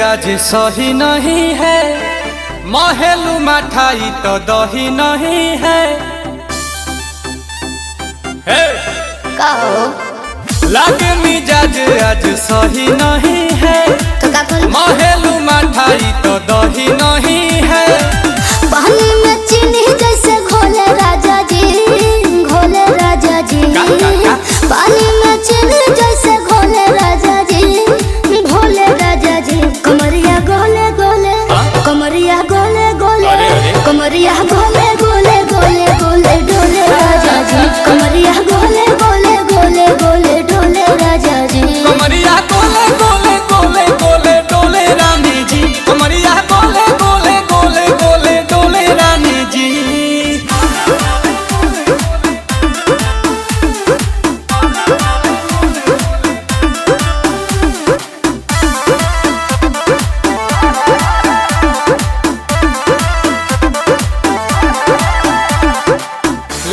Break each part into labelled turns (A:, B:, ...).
A: आज सही नहीं है, महलू मठाई तो दही नहीं है। लागे मिजाज आज सही नहीं है, महलू मठाई तो दही नहीं है।
B: पानी में चीनी जैसे घोले राजा जी, घोले राजा जी। पानी में चीनी जैसे घोले राजा जी, घोले राजा जी। कमरिया गोले गोले, कमरिया गोले गोले, कमरिया गोले गोले गोले गोले डोले राजा जी। कमरिया गोले गोले गोले गोले डोले राजा जी।
A: कमरिया गोले गोले गोले गोले डोले रानी जी। कमरिया गोले गोले गोले गोले डोले रानी जी।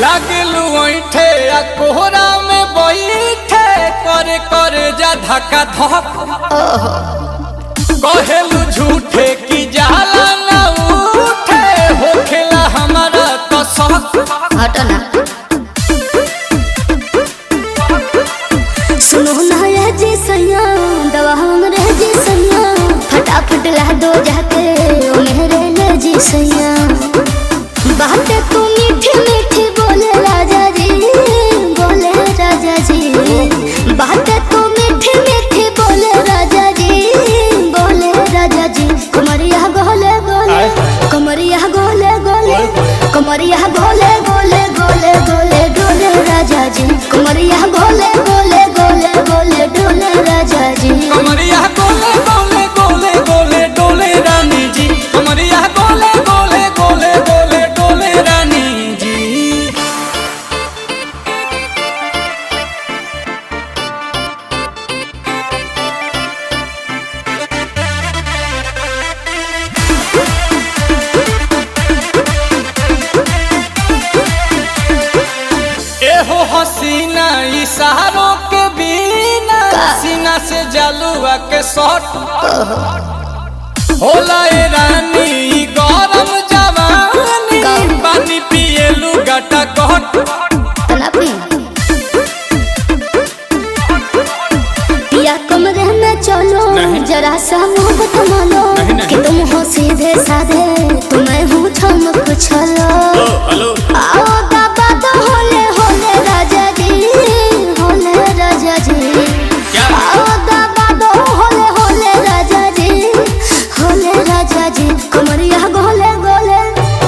A: लागलू ऐठे आ कोहरा में बैठे, करे करे जा धक्का धक। कहेलू झूठे की जाला ना उठे, होखेला हमारा तो शक।
B: हटो ना, सुनो ना ये जी सैया, दवा हमरे जी सैया। फटाफट ला दो जाके ओ मेरे ले जी सैया। बातें तू मीठी मीठी बोले राजा जी, बोले राजा जी। बातें तू मीठी मीठी बोले राजा जी, बोले राजा जी। कमरिया गोले गोले, कमरिया गोले गोले, कमरिया गोले गोले गोले गोले डोले राजा जी। कमरिया गोले गोले गोले गोले डोले राजा जी।
A: कमरिया गोले गोले गोले गोले डोले रानी जी। कमरिया गोले गोले गोले गोले डोले रानी जी। एहो हसीना इशारों के बिना, सीना से जलुआ के शॉट होला ए रानी। ई गरम जवानी, पानी पिए लुगाटा कट।
B: या कमरे में चलो, जरा सा मोहब्बत मानो कि तुम हो सीधे साधे, तुम्हें हूँ चमक छलो। आओ बाबा तो होले होले राजा जी, होले राजा जी। आओ बाबा तो होले होले राजा जी, होले राजा जी। कमरिया गोले गोले,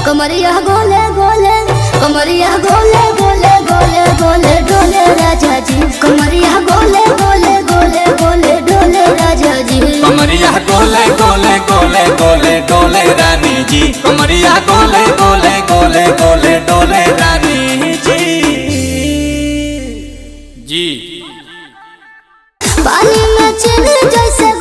B: कमरिया गोले गोले, कमरिया गोले गोले गोले गोले डोले राजा जी। कमरिया गोले गोले गोले गोले डोले राजा जी।
A: कमरिया गोले गोले गोले गोले डोले रानी जी। कमरिया गोले गोले गोले गोले डोले रानी जी।
B: पानी में चीनी जैसे